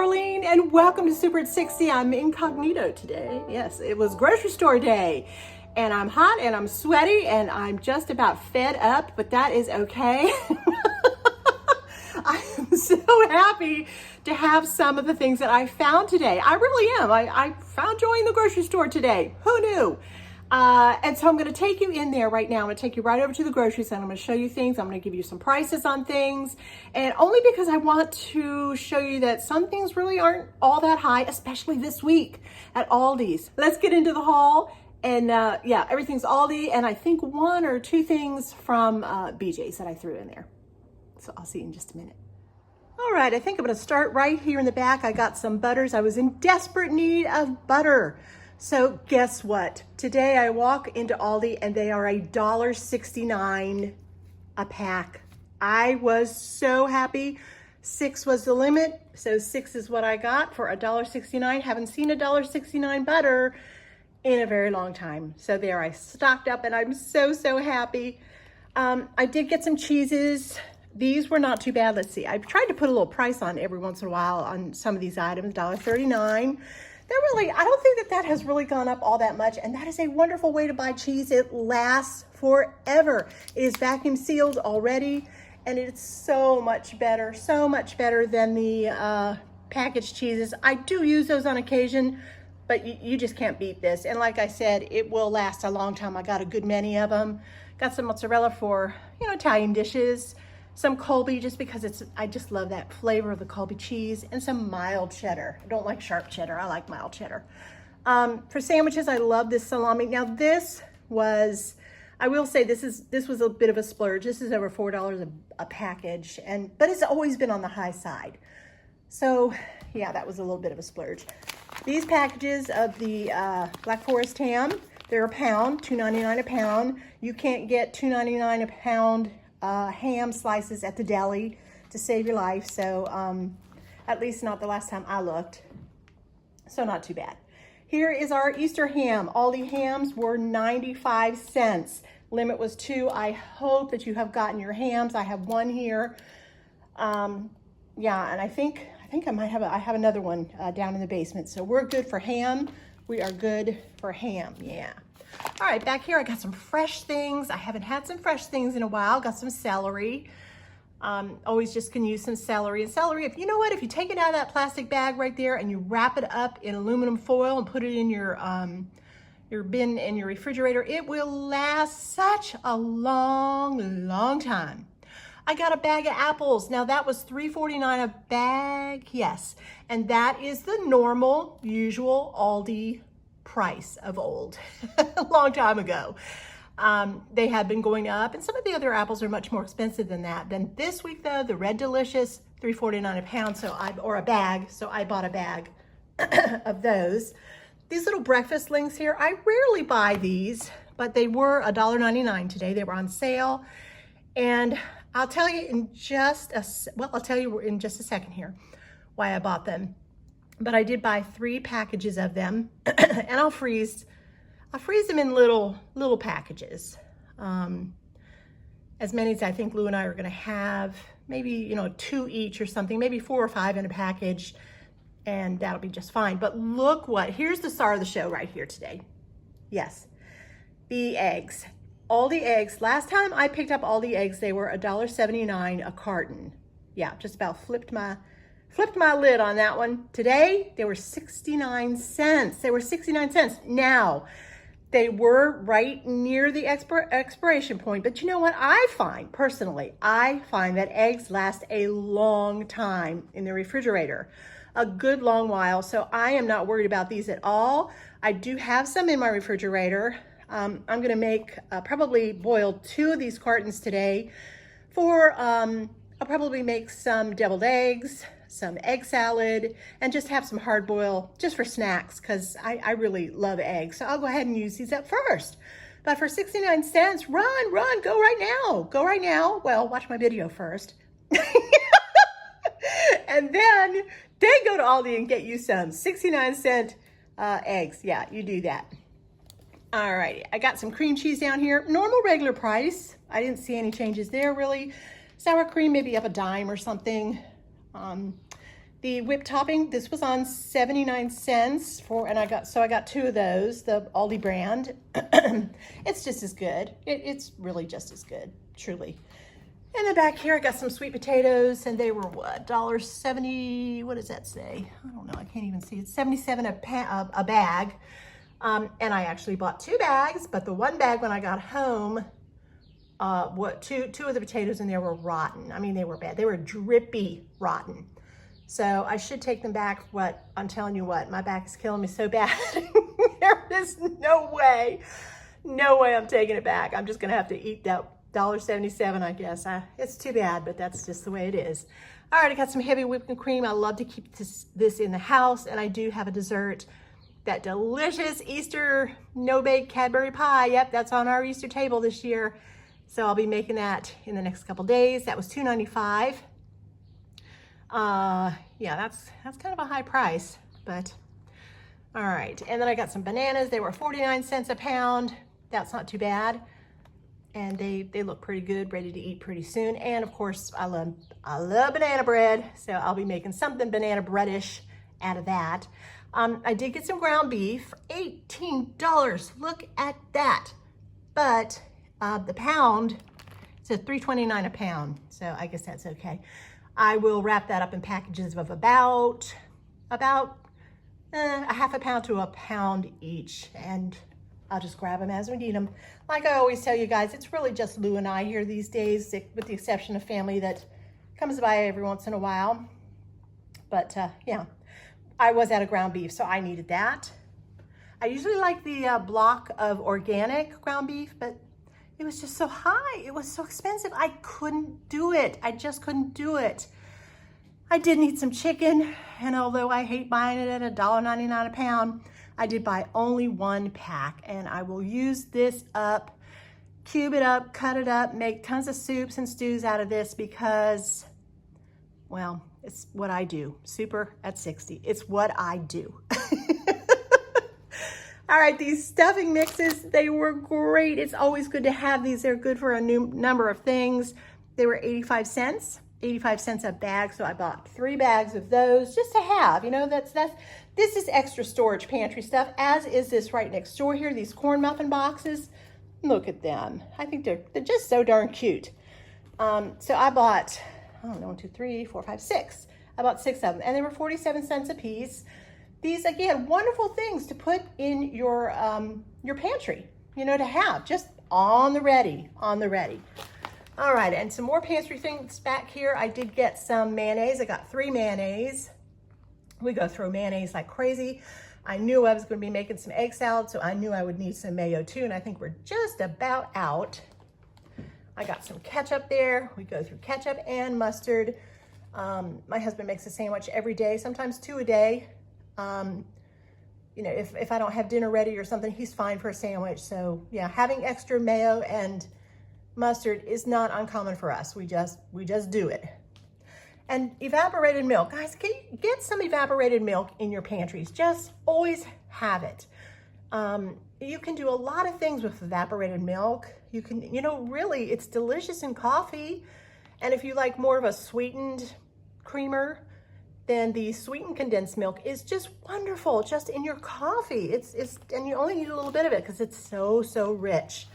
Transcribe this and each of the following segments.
Darlene, and welcome to Super at 60. I'm incognito today. Yes, it was grocery store day, and I'm hot and I'm sweaty and I'm just about fed up, but that is okay. I am so happy to have some of the things that I found today. I really am. I found joy in the grocery store today. Who knew? And so I'm going to take you in there right now. I'm going to take you right over to the groceries and I'm going to show you things. I'm going to give you some prices on things, and only because I want to show you that some things really aren't all that high, especially this week at Aldi's. Let's get into the haul. And yeah, everything's Aldi, and I think one or two things from BJ's that I threw in there. So I'll see you in just a minute. All right, I think I'm going to start right here in the back. I got some butters. I was in desperate need of butter. So guess what? Today I walk into Aldi and they are $1.69 a pack. I was so happy. 6 was the limit, so 6 is what I got for $1.69. Haven't seen $1.69 butter in a very long time. So there, I stocked up and I'm so happy. I did get some cheeses. These were not too bad. Let's see. I've tried to put a little price on every once in a while on some of these items. $1.39. I don't think that has really gone up all that much, and that is a wonderful way to buy cheese. It lasts forever. It is vacuum sealed already, and it's so much better than the packaged cheeses. I do use those on occasion, but you just can't beat this. And like I said, it will last a long time. I got a good many of them. Got some mozzarella for, Italian dishes. Some Colby, just because I just love that flavor of the Colby cheese, and some mild cheddar. I don't like sharp cheddar, I like mild cheddar. For sandwiches, I love this salami. Now this was, I will say this was a bit of a splurge. This is over $4 a package, but it's always been on the high side. So yeah, that was a little bit of a splurge. These packages of the Black Forest ham, they're a pound, $2.99 a pound. You can't get $2.99 a pound ham slices at the deli to save your life, so at least not the last time I looked, so not too bad. Here is our Easter ham. All the hams were 95 cents. Limit was 2. I hope that you have gotten your hams. I have one here. Yeah, and I think I might have I have another one down in the basement. So we're good for ham. We are good for ham. Yeah. All right, back here I got some fresh things. I haven't had some fresh things in a while. Got some celery. Always just can use some celery. And celery, if you take it out of that plastic bag right there and you wrap it up in aluminum foil and put it in your bin in your refrigerator, it will last such a long time. I got a bag of apples. Now that was $3.49 a bag, yes. And that is the normal, usual Aldi price of old, a long time ago. They had been going up, and some of the other apples are much more expensive than that. Then this week though, the Red Delicious, $3.49 a pound, or a bag, so I bought a bag of those. These little breakfast links here, I rarely buy these, but they were $1.99 today. They were on sale, and I'll tell you in just a second here why I bought them. But I did buy 3 packages of them, and I'll freeze them in little packages. As many as I think Lou and I are gonna have, maybe 2 each or something, maybe 4 or 5 in a package, and that'll be just fine. But look here's the star of the show right here today. Yes, the eggs. Aldi eggs. Last time I picked up Aldi eggs, they were $1.79 a carton. Yeah, just about flipped my lid on that one. Today, they were 69 cents. They were 69 cents. Now, they were right near the expiration point, but you know what? Personally, I find that eggs last a long time in the refrigerator, a good long while, so I am not worried about these at all. I do have some in my refrigerator. I'm gonna make, probably boil 2 of these cartons today I'll probably make some deviled eggs, some egg salad, and just have some hard boil just for snacks, because I really love eggs. So I'll go ahead and use these up first. But for 69 cents, run, go right now. Well, watch my video first. And then go to Aldi and get you some 69-cent eggs. Yeah, you do that. All right, I got some cream cheese down here. Normal regular price. I didn't see any changes there really. Sour cream, maybe up a dime or something. The whipped topping, this was on 79 cents and I got 2 of those, the Aldi brand. It's just as good. It's really just as good, truly. And then back here, I got some sweet potatoes, and they were what, $1.70, what does that say? I don't know, I can't even see. It's 77 a bag. And I actually bought 2 bags, but the one bag when I got home, two of the potatoes in there were rotten. I mean, they were bad. They were drippy rotten. So I should take them back. What, I'm telling you what, my back is killing me so bad. There is no way I'm taking it back. I'm just gonna have to eat that $1.77, I guess. It's too bad, but that's just the way it is. All right, I got some heavy whipping cream. I love to keep this in the house, and I do have a dessert, that delicious Easter no-bake Cadbury pie. Yep, that's on our Easter table this year. So I'll be making that in the next couple days. That was $2.95. Yeah, that's kind of a high price, but all right. And then I got some bananas. They were 49 cents a pound. That's not too bad. And they look pretty good, ready to eat pretty soon. And of course, I love banana bread, so I'll be making something banana breadish out of that. I did get some ground beef for $18. Look at that. But the pound, it's at $3.29 a pound, so I guess that's okay. I will wrap that up in packages of about a half a pound to a pound each, and I'll just grab them as we need them. Like I always tell you guys, it's really just Lou and I here these days, with the exception of family that comes by every once in a while. But yeah, I was out of ground beef, so I needed that. I usually like the block of organic ground beef, but it was just so high. It was so expensive. I couldn't do it. I just couldn't do it. I did need some chicken, and although I hate buying it at $1.99 a pound, I did buy only 1 pack, and I will use this up, cube it up, cut it up, make tons of soups and stews out of this because, well, it's what I do. Super at 60. It's what I do. All right, these stuffing mixes, they were great. It's always good to have these. They're good for a new number of things. They were 85 cents a bag. So I bought 3 bags of those just to have, you know, this is extra storage pantry stuff, as is this right next door here, these corn muffin boxes. Look at them. I think they're just so darn cute. So I bought, I don't know, 1, 2, 3, 4, 5, 6. I bought 6 of them, and they were 47 cents a piece. These, again, wonderful things to put in your pantry, you know, to have just on the ready. All right, and some more pantry things back here. I did get some mayonnaise. I got 3 mayonnaise. We go through mayonnaise like crazy. I knew I was going to be making some egg salad, so I knew I would need some mayo too, and I think we're just about out. I got some ketchup there. We go through ketchup and mustard. My husband makes a sandwich every day, sometimes 2 a day. You know, if I don't have dinner ready or something, he's fine for a sandwich. So yeah, having extra mayo and mustard is not uncommon for us. We just do it. And evaporated milk, guys, get some evaporated milk in your pantries. Just always have it. You can do a lot of things with evaporated milk. You can, you know, really, it's delicious in coffee. And if you like more of a sweetened creamer, then the sweetened condensed milk is just wonderful, just in your coffee. And you only need a little bit of it because it's so rich.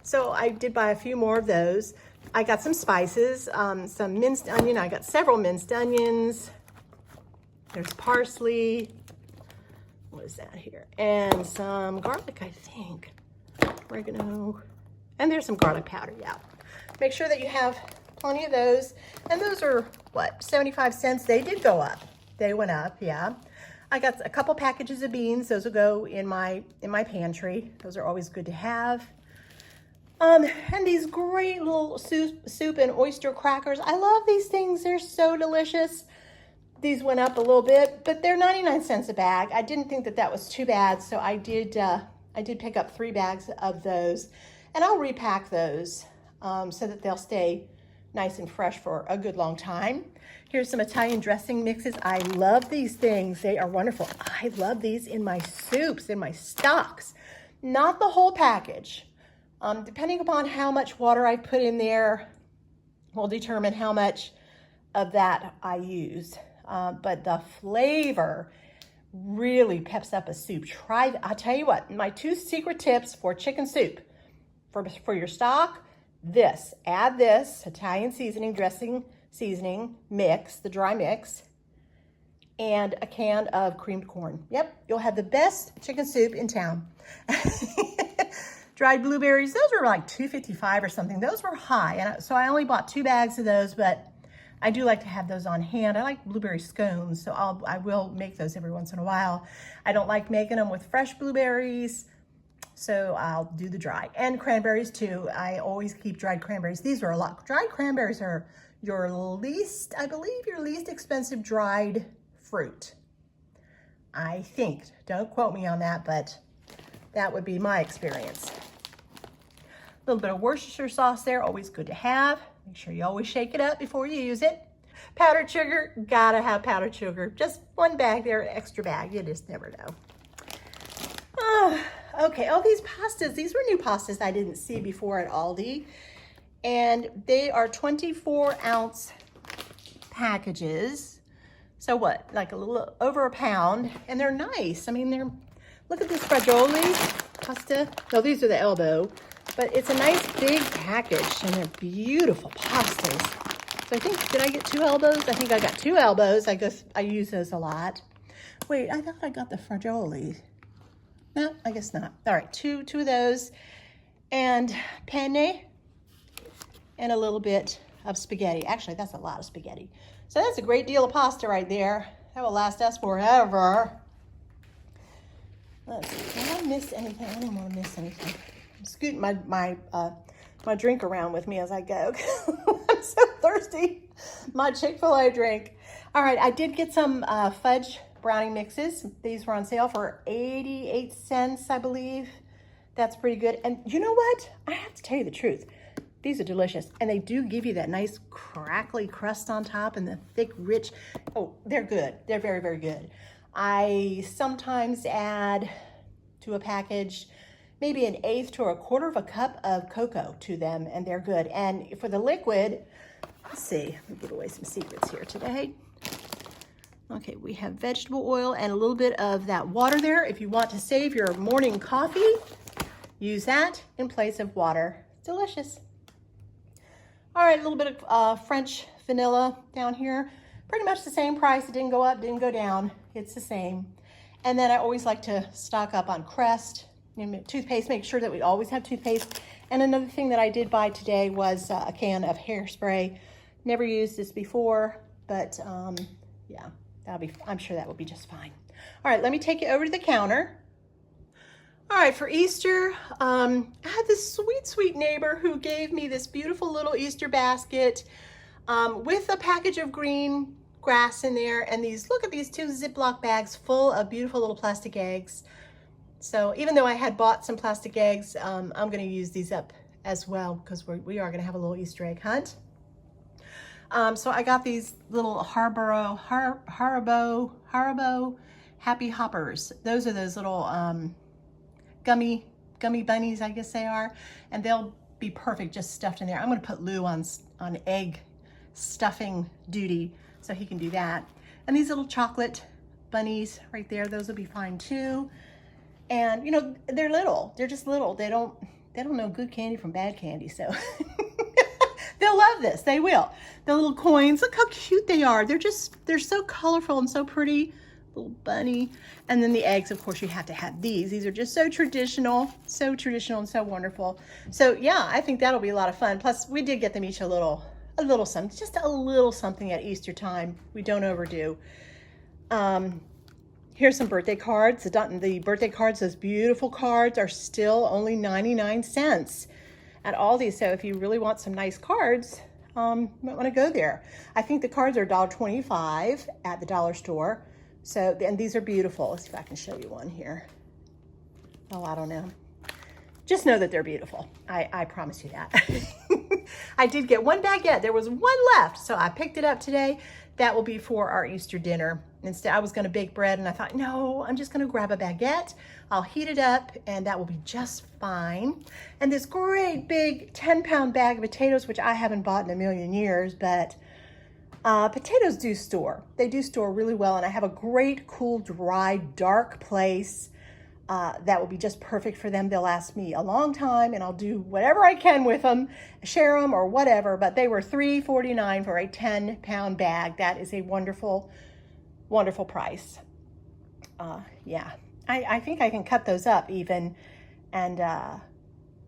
So I did buy a few more of those. I got some spices, some minced onion. I got several minced onions. There's parsley. What is that here? And some garlic, I think. Oregano. And there's some garlic powder, yeah. Make sure that you have plenty of those. And those are, what, 75 cents? They did go up. They went up, yeah. I got a couple packages of beans. Those will go in my pantry. Those are always good to have. And these great little soup and oyster crackers. I love these things. They're so delicious. These went up a little bit, but they're 99 cents a bag. I didn't think that was too bad, so I did pick up 3 bags of those, and I'll repack those so that they'll stay nice and fresh for a good long time. Here's some Italian dressing mixes. I love these things. They are wonderful. I love these in my soups, in my stocks. Not the whole package. Depending upon how much water I put in there will determine how much of that I use. but the flavor really peps up a soup. I'll tell you what, my 2 secret tips for chicken soup. For your stock, add this Italian seasoning, dressing seasoning mix, the dry mix, and a can of creamed corn. Yep, you'll have the best chicken soup in town. Dried blueberries, those were like $2.55 or something. Those were high, and so I only bought 2 bags of those, but I do like to have those on hand. I like blueberry scones, so I will make those every once in a while. I don't like making them with fresh blueberries, so I'll do the dry. And cranberries too. I always keep dried cranberries. These are a lot. Dried cranberries are your least, I believe, your least expensive dried fruit. I think. Don't quote me on that, but that would be my experience. A little bit of Worcestershire sauce there, always good to have. Make sure you always shake it up before you use it. Powdered sugar, gotta have powdered sugar. Just 1 bag there, extra bag, you just never know. Okay, these pastas, these were new pastas I didn't see before at Aldi. And they are 24-ounce packages. So what, like a little over a pound, and they're nice. I mean, look at this fagioli pasta. No, these are the elbow, but it's a nice big package, and they're beautiful pastas. So I think, did I get 2 elbows? I think I got 2 elbows. I guess I use those a lot. Wait, I thought I got the fagioli. No, I guess not. All right, two of those, and penne, and a little bit of spaghetti. Actually, that's a lot of spaghetti. So that's a great deal of pasta right there. That will last us forever. Let's see, did I miss anything? I don't want to miss anything. I'm scooting my drink around with me as I go. I'm so thirsty. My Chick-fil-A drink. All right, I did get some fudge brownie mixes. These were on sale for 88 cents, I believe. That's pretty good. And you know what? I have to tell you the truth. These are delicious, and they do give you that nice crackly crust on top and the thick, rich, they're good. They're very, very good. I sometimes add to a package maybe 1/8 to 1/4 of a cup of cocoa to them, and they're good. And for the liquid, let's see, let me give away some secrets here today. Okay, we have vegetable oil and a little bit of that water there. If you want to save your morning coffee, use that in place of water. Delicious. All right, a little bit of French vanilla down here. Pretty much the same price. It didn't go up, didn't go down. It's the same. And then I always like to stock up on Crest. Toothpaste, make sure that we always have toothpaste. And another thing that I did buy today was a can of hairspray. Never used this before, but yeah, I'm sure that will be just fine. All right, let me take you over to the counter. All right, for Easter, I had this sweet, sweet neighbor who gave me this beautiful little Easter basket with a package of green grass in there, and look at these 2 Ziploc bags full of beautiful little plastic eggs. So even though I had bought some plastic eggs, I'm gonna use these up as well, because we are gonna have a little Easter egg hunt. So I got these little Haribo Happy Hoppers. Those are those little gummy bunnies, I guess they are, and they'll be perfect just stuffed in there. I'm gonna put Lou on egg stuffing duty so he can do that. And these little chocolate bunnies right there, those will be fine too. And you know, they're little, they're just little. They don't know good candy from bad candy, so they'll love this, they will. The little coins, look how cute they are. They're so colorful and so pretty. Little bunny. And then the eggs, of course, you have to have these. These are just so traditional and so wonderful. So yeah, I think that'll be a lot of fun. Plus, we did get them each a little something, just a little something at Easter time. We don't overdo. Here's some birthday cards. The birthday cards, those beautiful cards, are still only 99 cents at Aldi. So if you really want some nice cards, you might want to go there. I think the cards are $1.25 at the dollar store. So, and these are beautiful. Let's see if I can show you one here. Oh, I don't know. Just know that they're beautiful. I promise you that. I did get 1 baguette. There was 1 left, so I picked it up today. That will be for our Easter dinner. Instead, I was going to bake bread, and I thought, no, I'm just going to grab a baguette. I'll heat it up, and that will be just fine. And this great big 10-pound bag of potatoes, which I haven't bought in a million years, but Potatoes do store. They do store really well, and I have a great, cool, dry, dark place that will be just perfect for them. They'll last me a long time, and I'll do whatever I can with them, share them or whatever, but they were $3.49 for a 10-pound bag. That is a wonderful, wonderful price. Yeah, I think I can cut those up even and,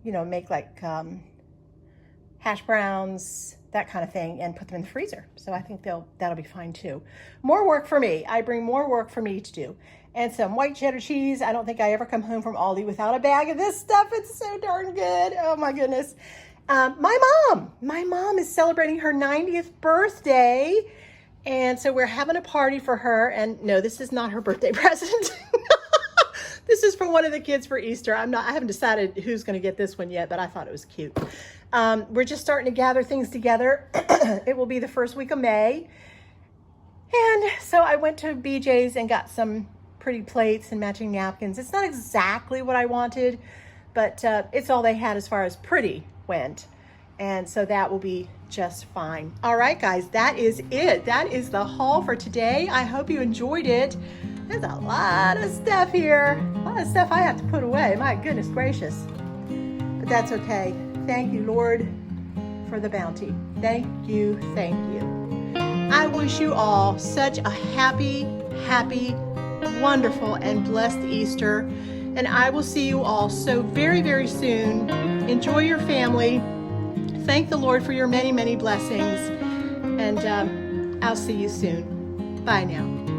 you know, make like hash browns, that kind of thing, and put them in the freezer. So I think that'll be fine too. More work for me. I bring more work for me to do. And some white cheddar cheese. I don't think I ever come home from Aldi without a bag of this stuff. It's so darn good. Oh my goodness. My mom is celebrating her 90th birthday. And so we're having a party for her. And no, this is not her birthday present. This is for one of the kids for Easter. I haven't decided who's going to get this one yet, but I thought it was cute. We're just starting to gather things together. It will be the first week of May. And so I went to BJ's and got some pretty plates and matching napkins. It's not exactly what I wanted, but it's all they had as far as pretty went. And so that will be just fine. All right, guys, that is it. That is the haul for today. I hope you enjoyed it. There's a lot of stuff here. A lot of stuff I have to put away. My goodness gracious. But that's okay. Thank you, Lord, for the bounty. Thank you, thank you. I wish you all such a happy, wonderful, and blessed Easter. And I will see you all so very, very soon. Enjoy your family. Thank the Lord for your many, many blessings. And I'll see you soon. Bye now.